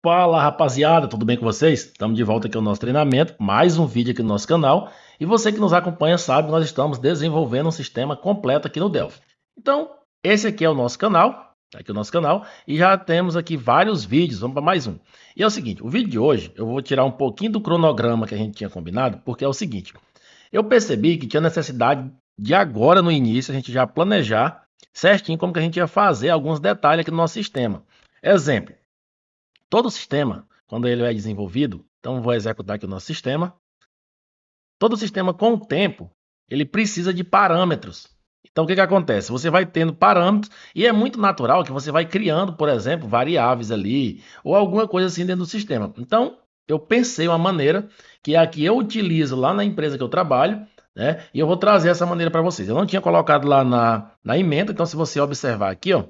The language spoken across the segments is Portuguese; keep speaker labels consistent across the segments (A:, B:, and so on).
A: Fala rapaziada, tudo bem com vocês? Estamos de volta aqui ao nosso treinamento, mais um vídeo aqui no nosso canal. E você que nos acompanha sabe que nós estamos desenvolvendo um sistema completo aqui no Delphi. Então, esse aqui é o nosso canal, e já temos aqui vários vídeos, vamos para mais um. E é o seguinte, o vídeo de hoje eu vou tirar um pouquinho do cronograma que a gente tinha combinado, porque é o seguinte, eu percebi que tinha necessidade de agora no início a gente já planejar certinho como que a gente ia fazer alguns detalhes aqui no nosso sistema. Exemplo. Todo sistema, quando ele é desenvolvido, então vou executar aqui o nosso sistema. Todo sistema, com o tempo, ele precisa de parâmetros. Então, o que acontece? Você vai tendo parâmetros e é muito natural que você vai criando, por exemplo, variáveis ali ou alguma coisa assim dentro do sistema. Então, eu pensei uma maneira que é a que eu utilizo lá na empresa que eu trabalho, né? E eu vou trazer essa maneira para vocês. Eu não tinha colocado lá na ementa, então se você observar aqui, ó,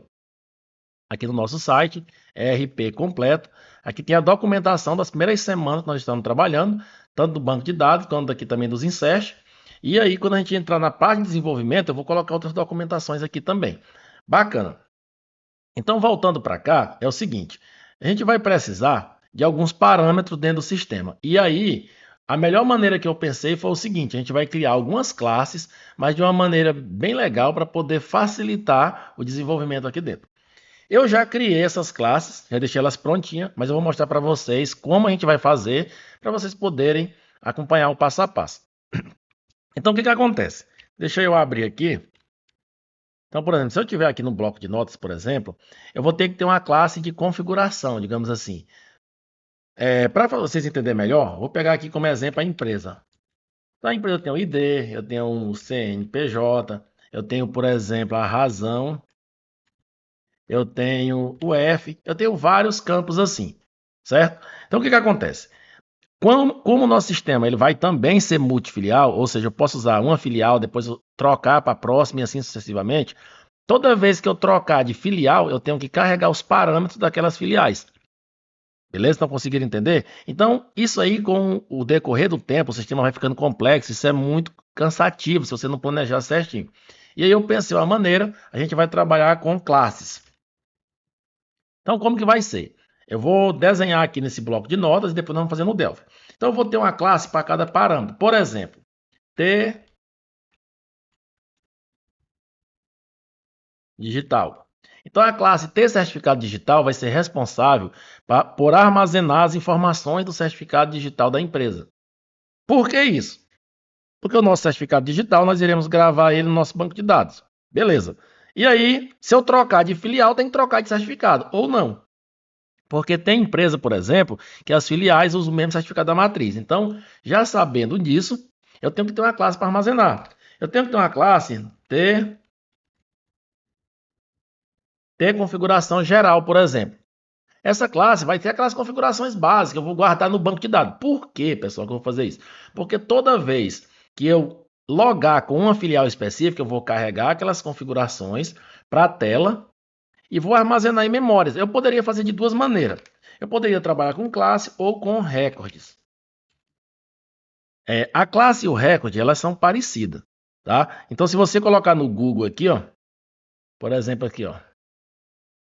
A: aqui no nosso site, ERP completo. Aqui tem a documentação das primeiras semanas que nós estamos trabalhando, tanto do banco de dados, quanto aqui também dos inserts. E aí, quando a gente entrar na parte de desenvolvimento, eu vou colocar outras documentações aqui também. Bacana. Então, voltando para cá, é o seguinte, a gente vai precisar de alguns parâmetros dentro do sistema. E aí, a melhor maneira que eu pensei foi o seguinte, a gente vai criar algumas classes, mas de uma maneira bem legal para poder facilitar o desenvolvimento aqui dentro. Eu já criei essas classes, já deixei elas prontinhas, mas eu vou mostrar para vocês como a gente vai fazer, para vocês poderem acompanhar o passo a passo. Então, o que acontece? Deixa eu abrir aqui. Então, por exemplo, se eu tiver aqui no bloco de notas, por exemplo, eu vou ter que ter uma classe de configuração, digamos assim. Para vocês entenderem melhor, vou pegar aqui como exemplo a empresa. Então, a empresa tem o ID, eu tenho um CNPJ, eu tenho, por exemplo, a razão, eu tenho o F, eu tenho vários campos assim, certo? Então, o que acontece? Como o nosso sistema ele vai também ser multifilial, ou seja, eu posso usar uma filial, depois eu trocar para a próxima e assim sucessivamente, toda vez que eu trocar de filial, eu tenho que carregar os parâmetros daquelas filiais. Beleza? Estão conseguindo entender? Então, isso aí, com o decorrer do tempo, o sistema vai ficando complexo, isso é muito cansativo se você não planejar certinho. E aí eu pensei uma maneira, a gente vai trabalhar com classes. Então, como que vai ser? Eu vou desenhar aqui nesse bloco de notas e depois nós vamos fazer no Delphi. Então, eu vou ter uma classe para cada parâmetro. Por exemplo, T digital. Então, a classe T certificado digital vai ser responsável por armazenar as informações do certificado digital da empresa. Por que isso? Porque o nosso certificado digital, nós iremos gravar ele no nosso banco de dados. Beleza. E aí, se eu trocar de filial, tem que trocar de certificado, ou não. Porque tem empresa, por exemplo, que as filiais usam o mesmo certificado da matriz. Então, já sabendo disso, eu tenho que ter uma classe para armazenar. Eu tenho que ter uma classe T configuração geral, por exemplo. Essa classe vai ter aquelas configurações básicas, eu vou guardar no banco de dados. Por quê, pessoal, que eu vou fazer isso? Porque toda vez que eu logar com uma filial específica, eu vou carregar aquelas configurações para a tela e vou armazenar em memórias. Eu poderia fazer de duas maneiras. Eu poderia trabalhar com classe ou com recordes. A classe e o recorde, elas são parecidas, tá? Então, se você colocar no Google aqui, ó, por exemplo, aqui, ó,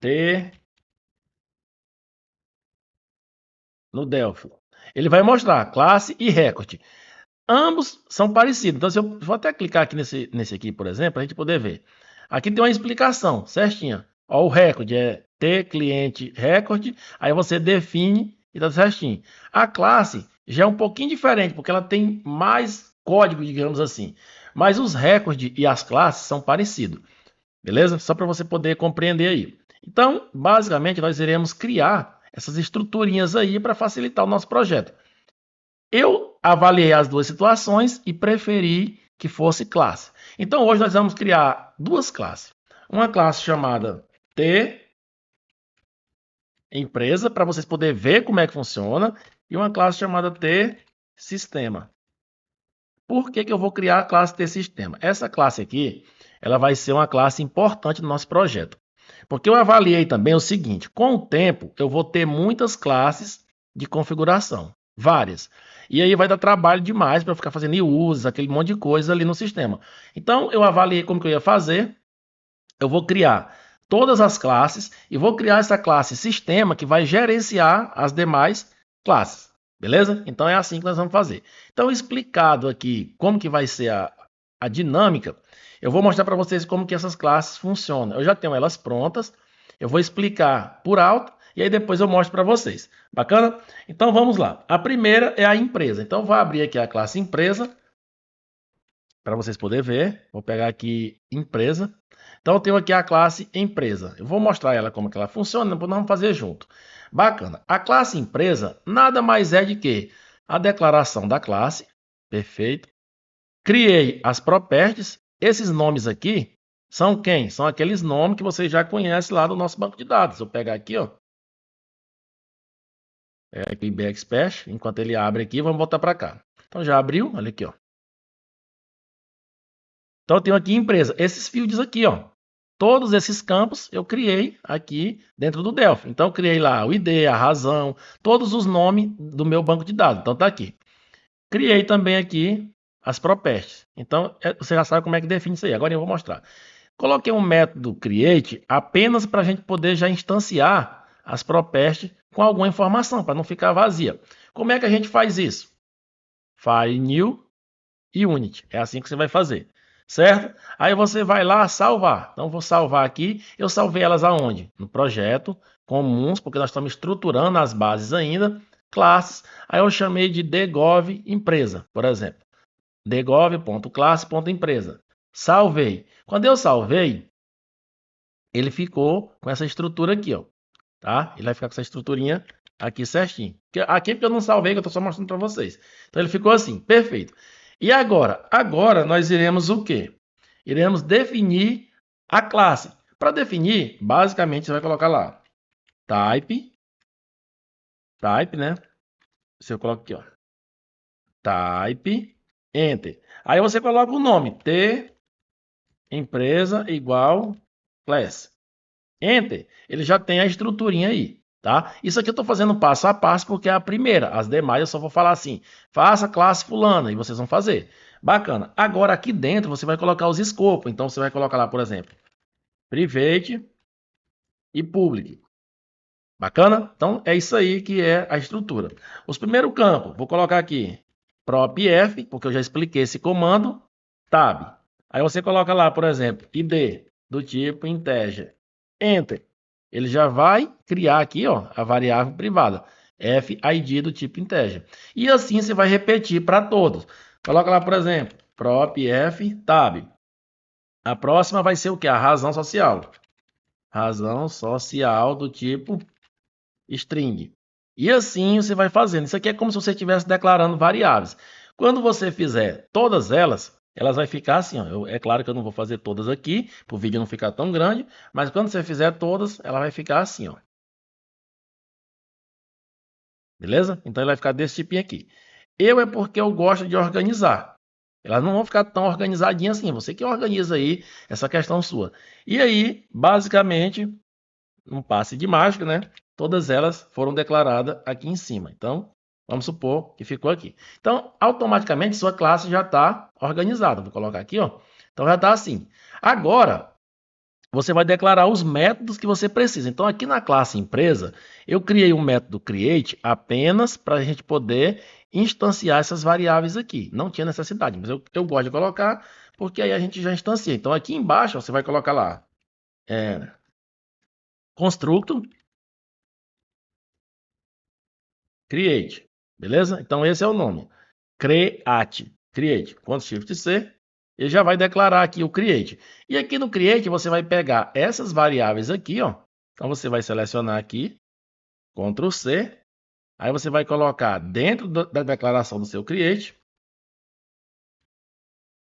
A: T no Delphi, ele vai mostrar classe e recorde. Ambos são parecidos. Então, se eu vou até clicar aqui nesse aqui, por exemplo, para a gente poder ver. Aqui tem uma explicação certinha. Ó, o recorde é T cliente recorde, aí você define e tá certinho. A classe já é um pouquinho diferente, porque ela tem mais código, digamos assim. Mas os recordes e as classes são parecidos. Beleza? Só para você poder compreender aí. Então, basicamente, nós iremos criar essas estruturinhas aí para facilitar o nosso projeto. Eu avaliei as duas situações e preferi que fosse classe. Então, hoje nós vamos criar duas classes. Uma classe chamada T empresa, para vocês poderem ver como é que funciona, e uma classe chamada T sistema. Por que eu vou criar a classe T sistema? Essa classe aqui, ela vai ser uma classe importante no nosso projeto. Porque eu avaliei também o seguinte, com o tempo eu vou ter muitas classes de configuração, várias. E aí vai dar trabalho demais para ficar fazendo usos, aquele monte de coisa ali no sistema. Então eu avaliei como que eu ia fazer. Eu vou criar todas as classes e vou criar essa classe sistema que vai gerenciar as demais classes. Beleza? Então é assim que nós vamos fazer. Então, explicado aqui como que vai ser a dinâmica, eu vou mostrar para vocês como que essas classes funcionam. Eu já tenho elas prontas, eu vou explicar por alto e aí depois eu mostro para vocês. Bacana? Então vamos lá. A primeira é a empresa. Então vou abrir aqui a classe empresa para vocês poderem ver. Vou pegar aqui empresa. Então eu tenho aqui a classe empresa. Eu vou mostrar ela como que ela funciona, depois nós vamos fazer junto. Bacana. A classe empresa nada mais é de que a declaração da classe. Perfeito. Criei as properties. Esses nomes aqui são quem? São aqueles nomes que vocês já conhecem lá do nosso banco de dados. Eu vou pegar aqui, ó. Aqui Backsplash, enquanto ele abre aqui, vamos voltar para cá. Então já abriu, olha aqui, ó. Então eu tenho aqui empresa, esses fields aqui, ó. Todos esses campos eu criei aqui dentro do Delphi. Então eu criei lá o ID, a razão, todos os nomes do meu banco de dados. Então tá aqui. Criei também aqui as properties. Então você já sabe como é que define isso aí. Agora eu vou mostrar. Coloquei um método create apenas para a gente poder já instanciar as properties com alguma informação, para não ficar vazia. Como é que a gente faz isso? File New e Unit. É assim que você vai fazer. Certo? Aí você vai lá salvar. Então, vou salvar aqui. Eu salvei elas aonde? No projeto comuns, porque nós estamos estruturando as bases ainda. Classes. Aí eu chamei de dgov empresa, por exemplo. dgov.classe.empresa. Salvei. Quando eu salvei, ele ficou com essa estrutura aqui, ó. Tá? Ele vai ficar com essa estruturinha aqui certinho. Aqui porque eu não salvei, que eu estou só mostrando para vocês. Então ele ficou assim, perfeito. E agora? Agora nós iremos o quê? Iremos definir a classe. Para definir, basicamente você vai colocar lá type, né? Você coloca aqui, ó. Type, enter. Aí você coloca o nome, T, empresa igual class. Enter, ele já tem a estruturinha aí, tá? Isso aqui eu estou fazendo passo a passo porque é a primeira. As demais eu só vou falar assim, faça a classe fulana e vocês vão fazer. Bacana. Agora aqui dentro você vai colocar os escopos. Então você vai colocar lá, por exemplo, private e public. Bacana? Então é isso aí que é a estrutura. Os primeiros campos, vou colocar aqui propf, porque eu já expliquei esse comando, tab. Aí você coloca lá, por exemplo, id do tipo integer. Enter. Ele já vai criar aqui, ó, a variável privada. FID do tipo integer. E assim você vai repetir para todos. Coloca lá, por exemplo, propf tab. A próxima vai ser o que? A razão social. Razão social do tipo string. E assim você vai fazendo. Isso aqui é como se você estivesse declarando variáveis. Quando você fizer todas elas, elas vai ficar assim, ó. É claro que eu não vou fazer todas aqui, para o vídeo não ficar tão grande, mas quando você fizer todas, ela vai ficar assim, ó. Beleza? Então, ele vai ficar desse tipinho aqui. Eu é porque eu gosto de organizar. Elas não vão ficar tão organizadinhas assim. Você que organiza aí essa questão sua. E aí, basicamente, um passe de mágica, né? Todas elas foram declaradas aqui em cima. Então, vamos supor que ficou aqui. Então, automaticamente, sua classe já está organizada. Vou colocar aqui, ó. Então, já está assim. Agora, você vai declarar os métodos que você precisa. Então, aqui na classe empresa, eu criei um método create apenas para a gente poder instanciar essas variáveis aqui. Não tinha necessidade, mas eu gosto de colocar, porque aí a gente já instancia. Então, aqui embaixo, você vai colocar lá constructor create, beleza? Então, esse é o nome. Create. Ctrl Shift C, ele já vai declarar aqui o create. E aqui no create, você vai pegar essas variáveis aqui, ó. Então, você vai selecionar aqui, Ctrl C. Aí você vai colocar dentro da declaração do seu create,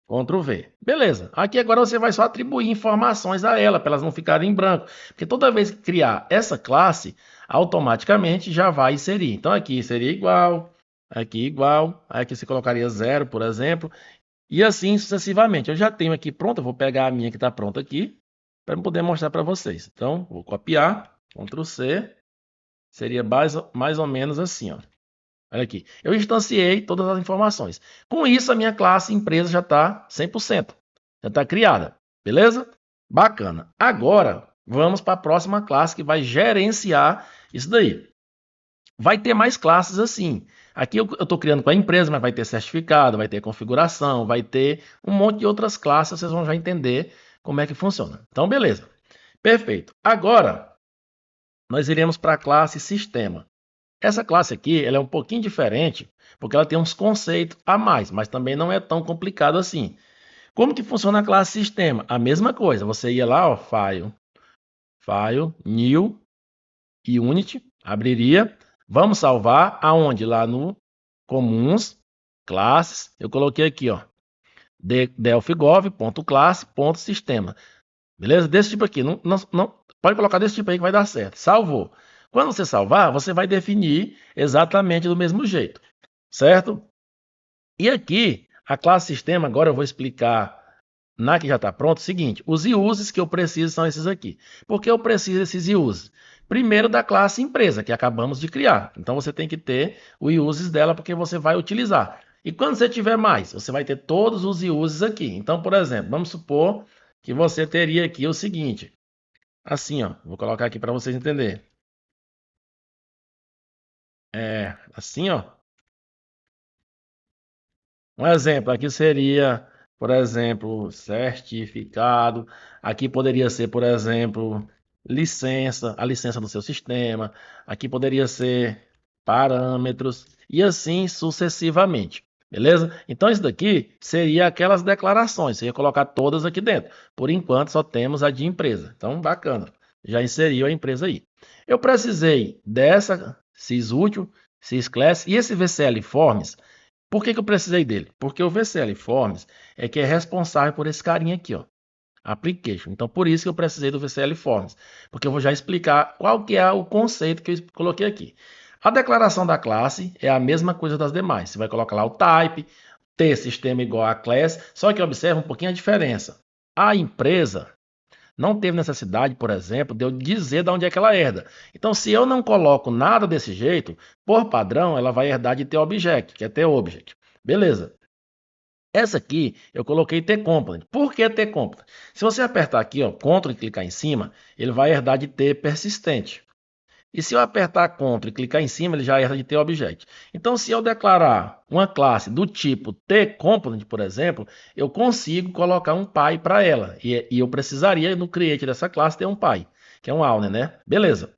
A: Ctrl V. Beleza. Aqui agora você vai só atribuir informações a ela, para elas não ficarem em branco. Porque toda vez que criar essa classe, automaticamente já vai inserir. Então aqui seria igual, aqui igual, aqui você colocaria 0, por exemplo, e assim sucessivamente. Eu já tenho aqui pronto, eu vou pegar a minha que está pronta aqui, para poder mostrar para vocês. Então, vou copiar, Ctrl C, seria mais ou menos assim, ó. Olha aqui, eu instanciei todas as informações. Com isso, a minha classe empresa já está 100%. Já está criada, beleza? Bacana. Agora, vamos para a próxima classe que vai gerenciar isso daí. Vai ter mais classes assim. Aqui eu estou criando com a empresa, mas vai ter certificado, vai ter configuração, vai ter um monte de outras classes, vocês vão já entender como é que funciona. Então, beleza. Perfeito. Agora, nós iremos para a classe sistema. Essa classe aqui, ela é um pouquinho diferente, porque ela tem uns conceitos a mais, mas também não é tão complicado assim. Como que funciona a classe sistema? A mesma coisa, você ia lá, ó, File, New e Unity, abriria. Vamos salvar aonde? Lá no Comuns, Classes. Eu coloquei aqui, ó, delphigov.classe.sistema. Beleza? Desse tipo aqui. Não, pode colocar desse tipo aí que vai dar certo. Salvou. Quando você salvar, você vai definir exatamente do mesmo jeito. Certo? E aqui, a classe sistema, agora eu vou explicar na que já está pronto, o seguinte, os uses que eu preciso são esses aqui. Por que eu preciso desses uses? Primeiro da classe empresa, que acabamos de criar. Então você tem que ter o uses dela porque você vai utilizar. E quando você tiver mais, você vai ter todos os uses aqui. Então, por exemplo, vamos supor que você teria aqui o seguinte. Assim, ó, vou colocar aqui para vocês entenderem. Assim, ó. Um exemplo aqui seria, por exemplo, certificado. Aqui poderia ser, por exemplo, licença, a licença do seu sistema. Aqui poderia ser parâmetros e assim sucessivamente. Beleza? Então, isso daqui seria aquelas declarações. Você ia colocar todas aqui dentro. Por enquanto, só temos a de empresa. Então, bacana. Já inseriu a empresa aí. Eu precisei dessa sysútil, sysclass e esse VCL Forms. Por que eu precisei dele? Porque o VCL Forms é que é responsável por esse carinha aqui, ó, Application. Então, por isso que eu precisei do VCL Forms, porque eu vou já explicar qual que é o conceito que eu coloquei aqui. A declaração da classe é a mesma coisa das demais. Você vai colocar lá o type, T sistema igual a class, só que observa um pouquinho a diferença. A empresa não teve necessidade, por exemplo, de eu dizer de onde é que ela herda. Então, se eu não coloco nada desse jeito, por padrão, ela vai herdar de TObject, que é TObject. Beleza. Essa aqui eu coloquei T-Component. Por que T-Component? Se você apertar aqui, ó, Ctrl e clicar em cima, ele vai herdar de T persistente. E se eu apertar Ctrl e clicar em cima, ele já herda de TObject. Então, se eu declarar uma classe do tipo T-Component, por exemplo, eu consigo colocar um pai para ela. E eu precisaria, no create dessa classe, ter um pai, que é um owner, né? Beleza.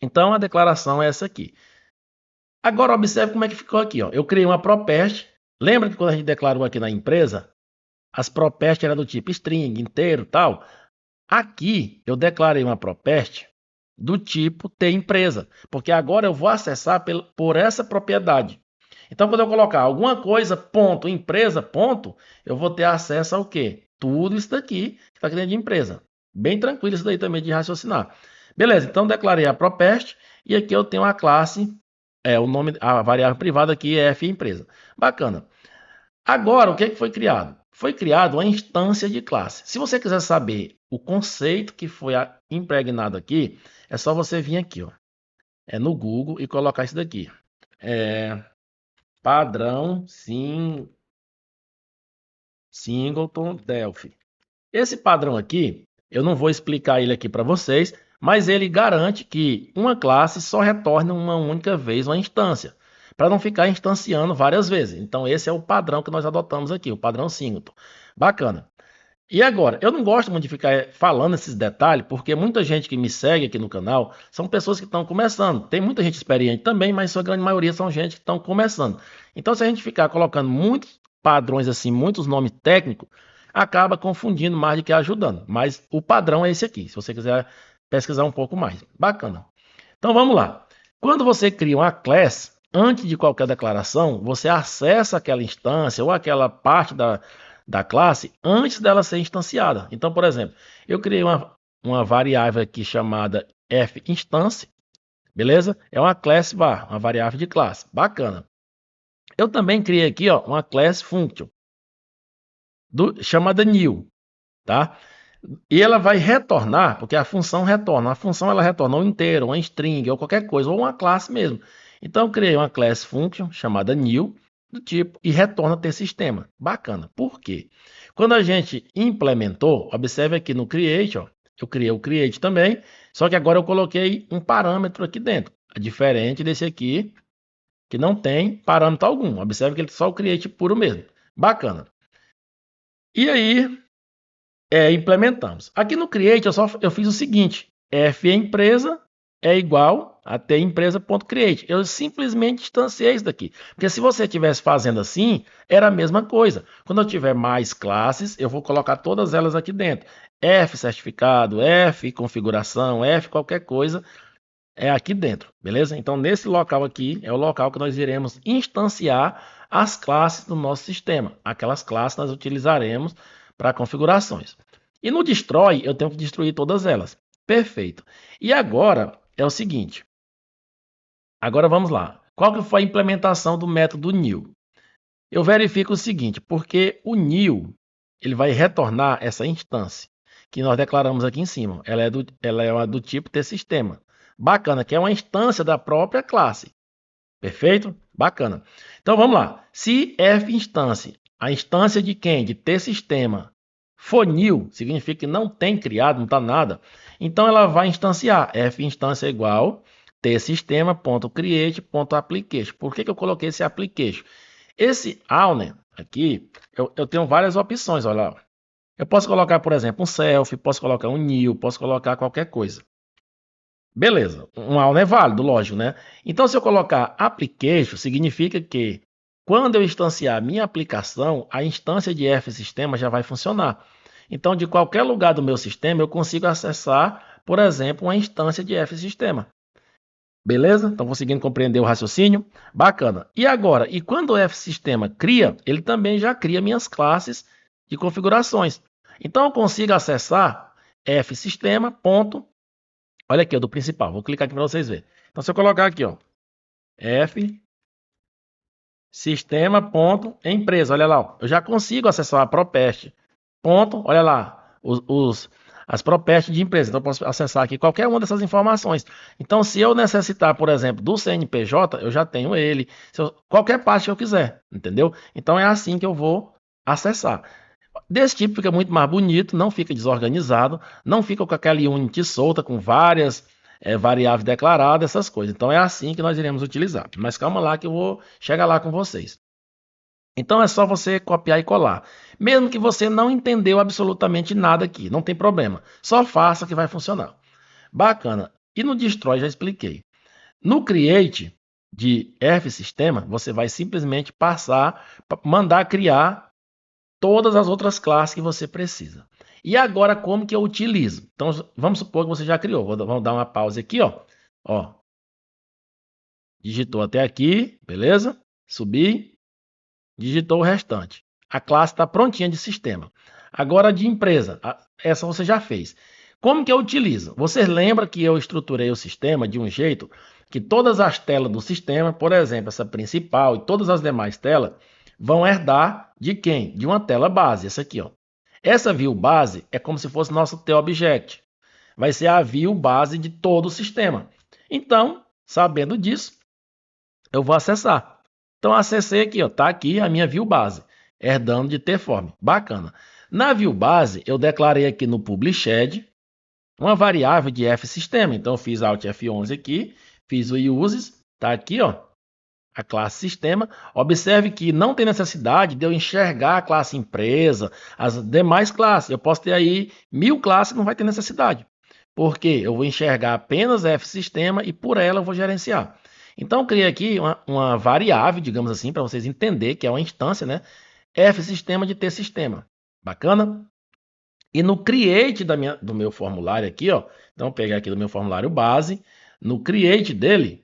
A: Então, a declaração é essa aqui. Agora, observe como é que ficou aqui. Ó. Eu criei uma property. Lembra que quando a gente declarou aqui na empresa, as properties eram do tipo string, inteiro, tal? Aqui, eu declarei uma property do tipo T empresa, porque agora eu vou acessar por essa propriedade. Então, quando eu colocar alguma coisa, ponto, empresa, ponto, eu vou ter acesso ao quê? Tudo isso daqui que está aqui dentro de empresa. Bem tranquilo isso daí também de raciocinar. Beleza, então declarei a property e aqui eu tenho a classe, o nome, a variável privada aqui é F empresa. Bacana. Agora, o que foi criado? Foi criado uma instância de classe. Se você quiser saber o conceito que foi impregnado aqui, é só você vir aqui, ó, no Google e colocar isso daqui. Padrão Singleton Delphi. Esse padrão aqui, eu não vou explicar ele aqui para vocês, mas ele garante que uma classe só retorne uma única vez uma instância, para não ficar instanciando várias vezes. Então, esse é o padrão que nós adotamos aqui, o padrão Singleton. Bacana. E agora, eu não gosto muito de ficar falando esses detalhes, porque muita gente que me segue aqui no canal são pessoas que estão começando. Tem muita gente experiente também, mas a grande maioria são gente que estão começando. Então, se a gente ficar colocando muitos padrões assim, muitos nomes técnicos, acaba confundindo mais do que ajudando. Mas o padrão é esse aqui, se você quiser pesquisar um pouco mais. Bacana. Então, vamos lá. Quando você cria uma class, antes de qualquer declaração, você acessa aquela instância ou aquela parte da classe antes dela ser instanciada. Então, por exemplo, eu criei uma variável aqui chamada fInstance, beleza? É uma class var, uma variável de classe. Bacana. Eu também criei aqui, ó, uma class function chamada new, tá? E ela vai retornar, porque a função retorna. A função ela retorna um inteiro, uma string ou qualquer coisa, ou uma classe mesmo. Então eu criei uma class function chamada new do tipo e retorna tsistema. Bacana. Por quê? Quando a gente implementou, observe aqui no create, ó, eu criei o create também, só que agora eu coloquei um parâmetro aqui dentro, diferente desse aqui, que não tem parâmetro algum. Observe que ele é só o create puro mesmo. Bacana. E aí, implementamos. Aqui no create eu fiz o seguinte, f empresa é igual a t empresa.create. Eu simplesmente instanciei isso daqui. Porque se você estivesse fazendo assim, era a mesma coisa. Quando eu tiver mais classes, eu vou colocar todas elas aqui dentro. F certificado, F configuração, F qualquer coisa, é aqui dentro, beleza? Então, nesse local aqui, é o local que nós iremos instanciar as classes do nosso sistema. Aquelas classes nós utilizaremos para configurações. E no destroy, eu tenho que destruir todas elas. Perfeito. E agora, é o seguinte. Agora, vamos lá. Qual que foi a implementação do método new? Eu verifico o seguinte, porque o new, ele vai retornar essa instância que nós declaramos aqui em cima. Ela é do tipo tsistema. Bacana, que é uma instância da própria classe. Perfeito? Bacana. Então vamos lá. Se f instância, a instância de quem? De tsistema, for new, significa que não tem criado, não está nada. Então ela vai instanciar f instância igual tsistema.create.application. Por que eu coloquei esse application? Esse owner aqui, eu tenho várias opções, olha lá. Eu posso colocar, por exemplo, um self, posso colocar um new, posso colocar qualquer coisa. Beleza, um owner é válido, lógico, né? Então, se eu colocar application, significa que quando eu instanciar a minha aplicação, a instância de f-sistema já vai funcionar. Então, de qualquer lugar do meu sistema, eu consigo acessar, por exemplo, uma instância de f-sistema. Beleza? Então, conseguindo compreender o raciocínio? Bacana. E agora, e quando o f-sistema cria, ele também já cria minhas classes de configurações. Então, eu consigo acessar f-sistema. Olha aqui, do principal. Vou clicar aqui para vocês verem. Então, se eu colocar aqui, ó, f sistema.empresa, olha lá, ó, eu já consigo acessar a Propest. Olha lá, as Propest de empresa. Então, eu posso acessar aqui qualquer uma dessas informações. Então, se eu necessitar, por exemplo, do CNPJ, eu já tenho ele. Qualquer parte que eu quiser, entendeu? Então, é assim que eu vou acessar. Desse tipo fica muito mais bonito, não fica desorganizado, não fica com aquela unit solta, com várias variáveis declaradas, essas coisas. Então é assim que nós iremos utilizar. Mas calma lá que eu vou chegar lá com vocês. Então é só você copiar e colar. Mesmo que você não entendeu absolutamente nada aqui, não tem problema. Só faça que vai funcionar. Bacana. E no destroy já expliquei. No create de f-sistema, você vai simplesmente mandar criar todas as outras classes que você precisa. E agora, como que eu utilizo? Então, vamos supor que você já criou. Vamos dar uma pausa aqui, ó. Digitou até aqui, beleza? Subi, digitou o restante. A classe está prontinha de sistema. Agora, de empresa, essa você já fez. Como que eu utilizo? Vocês lembram que eu estruturei o sistema de um jeito que todas as telas do sistema, por exemplo, essa principal e todas as demais telas, vão herdar de quem? De uma tela base, essa aqui, ó. Essa view base é como se fosse nosso TObject. Vai ser a view base de todo o sistema. Então, sabendo disso, eu vou acessar. Então, acessei aqui, ó, tá aqui a minha view base, herdando de tform. Bacana. Na view base, eu declarei aqui no published uma variável de f-sistema. Então, eu fiz Alt F11 aqui, fiz o uses, tá aqui, ó, a classe sistema. Observe que não tem necessidade de eu enxergar a classe empresa, as demais classes. Eu posso ter aí 1000 classes, não vai ter necessidade. Porque eu vou enxergar apenas f-sistema e por ela eu vou gerenciar. Então, eu criei aqui uma variável, digamos assim, para vocês entenderem que é uma instância, né? f-sistema de t-sistema. Bacana? E no create do meu formulário aqui, ó, então eu pegar aqui do meu formulário base, no create dele,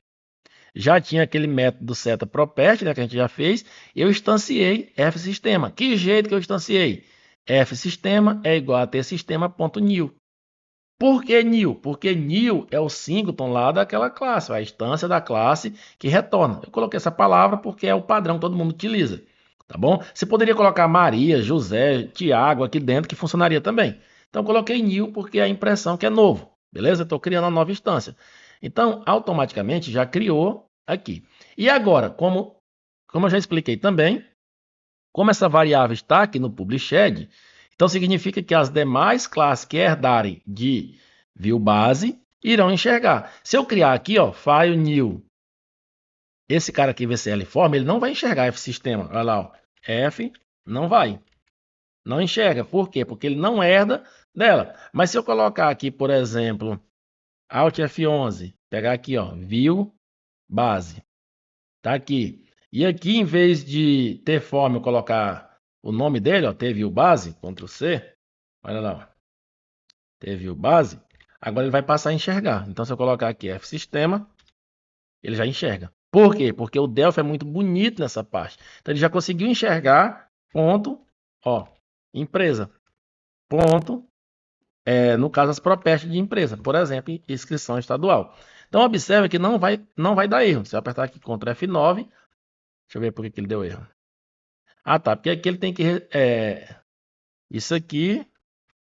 A: já tinha aquele método setProperty, né, que a gente já fez, eu instanciei f-sistema. Que jeito que eu instanciei? f-sistema é igual a tsistema.new. Por que new? Porque new é o singleton lá daquela classe, a instância da classe que retorna. Eu coloquei essa palavra porque é o padrão que todo mundo utiliza. Tá bom? Você poderia colocar Maria, José, Tiago aqui dentro, que funcionaria também. Então, eu coloquei new porque é a impressão que é novo. Beleza? Estou criando uma nova instância. Então, automaticamente já criou aqui. E agora, como eu já expliquei também, como essa variável está aqui no published, Então significa que as demais classes que herdarem de view base irão enxergar. Se eu criar aqui, ó, file new, esse cara aqui, VCL Form, ele não vai enxergar F-Sistema. Olha lá, ó, F, não vai. Não enxerga. Por quê? Porque ele não herda dela. Mas se eu colocar aqui, por exemplo, Alt F11, pegar aqui, ó, view base, tá aqui. E aqui, em vez de ter forma, eu colocar o nome dele, ó, ter view base, Ctrl C, olha lá, ó, ter view base, agora ele vai passar a enxergar. Então, se eu colocar aqui F-Sistema, ele já enxerga. Por quê? Porque o Delphi é muito bonito nessa parte. Então, ele já conseguiu enxergar, ponto, ó, empresa, ponto, no caso, as propostas de empresa, por exemplo, inscrição estadual. Então, observe que não vai dar erro. Se eu apertar aqui Ctrl F9, deixa eu ver por que ele deu erro. Ah, tá, porque aqui ele tem que... isso aqui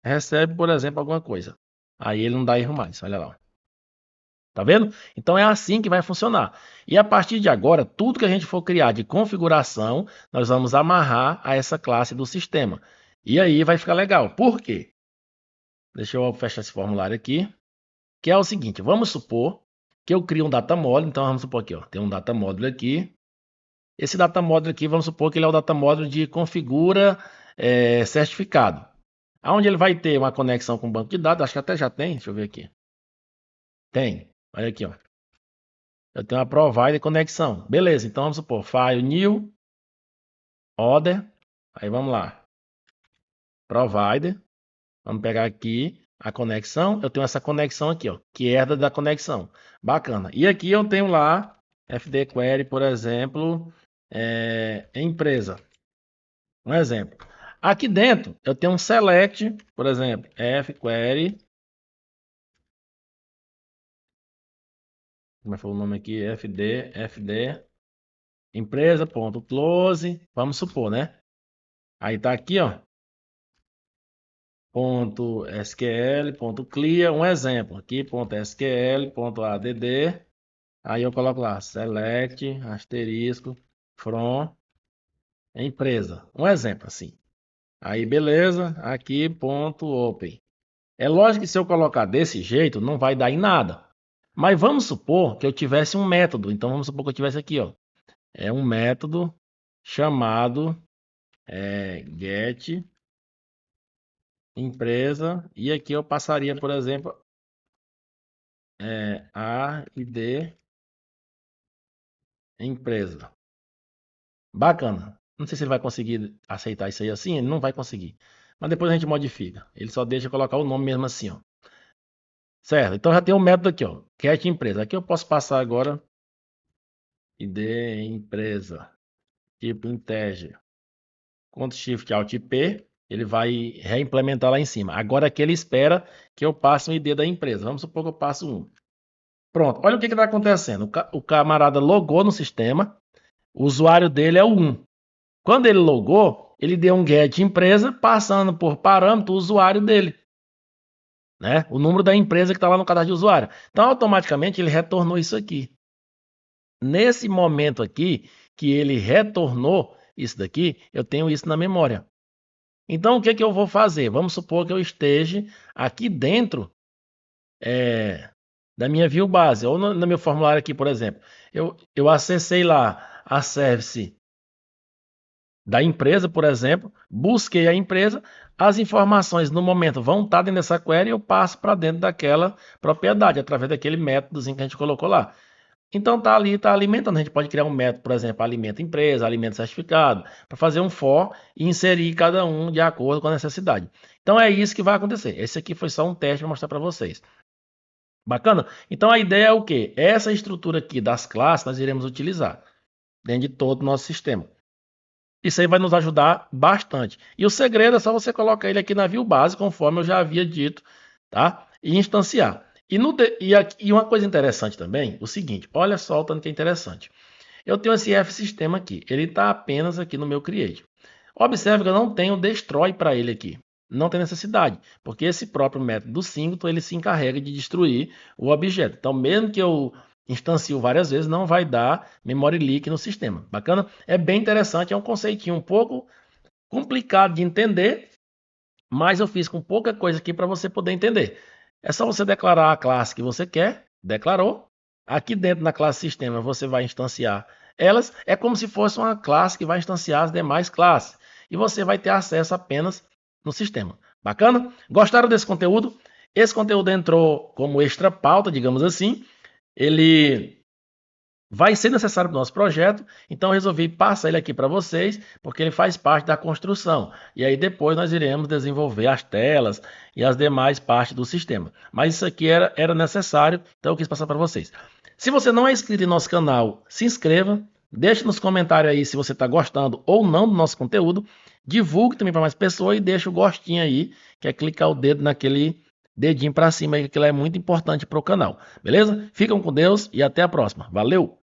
A: recebe, por exemplo, alguma coisa. Aí ele não dá erro mais, olha lá. Tá vendo? Então é assim que vai funcionar. E a partir de agora, tudo que a gente for criar de configuração, nós vamos amarrar a essa classe do sistema. E aí vai ficar legal. Por quê? Deixa eu fechar esse formulário aqui. Que é o seguinte, vamos supor que eu crio um data model. Então vamos supor aqui, ó, tem um data model aqui. Esse data model aqui, vamos supor que ele é o data model de configura certificado. Onde ele vai ter uma conexão com o banco de dados, acho que até já tem, deixa eu ver aqui. Tem, olha aqui, ó. Eu tenho uma provider conexão. Beleza, então vamos supor, file new, order, aí vamos lá. Provider, vamos pegar aqui a conexão. Eu tenho essa conexão aqui, ó, que herda da conexão. Bacana. E aqui eu tenho lá, FD Query, por exemplo, empresa. Um exemplo. Aqui dentro eu tenho um select, por exemplo, fquery. Como é que foi o nome aqui? FD, empresa.close, vamos supor, né? Aí tá aqui, ó, .sql.clear, um exemplo aqui, .sql.add, aí eu coloco lá, select, asterisco, from, empresa, um exemplo assim. Aí beleza, aqui .open. É lógico que se eu colocar desse jeito, não vai dar em nada. Mas vamos supor que eu tivesse um método. Então vamos supor que eu tivesse aqui, ó. É um método chamado get empresa. E aqui eu passaria, por exemplo, AID empresa. Bacana. Não sei se ele vai conseguir aceitar isso aí assim. Ele não vai conseguir. Mas depois a gente modifica. Ele só deixa colocar o nome mesmo assim, ó. Certo? Então já tem um método aqui, ó. Get empresa. Aqui eu posso passar agora ID empresa. Tipo integer. Ctrl Shift Alt P, ele vai reimplementar lá em cima. Agora aqui ele espera que eu passe um ID da empresa. Vamos supor que eu passe um. Pronto, olha o que está acontecendo. O camarada logou no sistema, o usuário dele é o 1. Quando ele logou, ele deu um get empresa, passando por parâmetro o usuário dele. Né? O número da empresa que está lá no cadastro de usuário. Então, automaticamente, ele retornou isso aqui. Nesse momento aqui, que ele retornou isso daqui, eu tenho isso na memória. Então, o que eu vou fazer? Vamos supor que eu esteja aqui dentro da minha view base, ou no meu formulário aqui, por exemplo. Eu acessei lá a service da empresa, por exemplo, busquei a empresa, as informações no momento vão estar dentro dessa query e eu passo para dentro daquela propriedade, através daquele métodozinho que a gente colocou lá. Então tá ali, tá alimentando. A gente pode criar um método, por exemplo, alimenta empresa, alimenta certificado, para fazer um for e inserir cada um de acordo com a necessidade. Então é isso que vai acontecer. Esse aqui foi só um teste para mostrar para vocês. Bacana? Então a ideia é o quê? Essa estrutura aqui das classes nós iremos utilizar dentro de todo o nosso sistema. Isso aí vai nos ajudar bastante. E o segredo é só você colocar ele aqui na view base, conforme eu já havia dito, tá? E instanciar. E uma coisa interessante também, o seguinte, olha só o tanto que é interessante. Eu tenho esse F-sistema aqui, ele está apenas aqui no meu create. Observe que eu não tenho destroy para ele aqui. Não tem necessidade, porque esse próprio método do singleton, ele se encarrega de destruir o objeto. Então, mesmo que eu instancio várias vezes, não vai dar memory leak no sistema. Bacana? É bem interessante, é um conceitinho um pouco complicado de entender, mas eu fiz com pouca coisa aqui para você poder entender. É só você declarar a classe que você quer, declarou. Aqui dentro na classe sistema você vai instanciar elas. É como se fosse uma classe que vai instanciar as demais classes. E você vai ter acesso apenas no sistema. Bacana? Gostaram desse conteúdo? Esse conteúdo entrou como extra pauta, digamos assim. Ele vai ser necessário para o nosso projeto, então eu resolvi passar ele aqui para vocês, porque ele faz parte da construção. E aí depois nós iremos desenvolver as telas e as demais partes do sistema. Mas isso aqui era necessário, então eu quis passar para vocês. Se você não é inscrito em nosso canal, se inscreva, deixe nos comentários aí se você está gostando ou não do nosso conteúdo, divulgue também para mais pessoas e deixe o gostinho aí, que é clicar o dedo naquele dedinho para cima aí, que aquilo é muito importante para o canal. Beleza? Ficam com Deus e até a próxima. Valeu!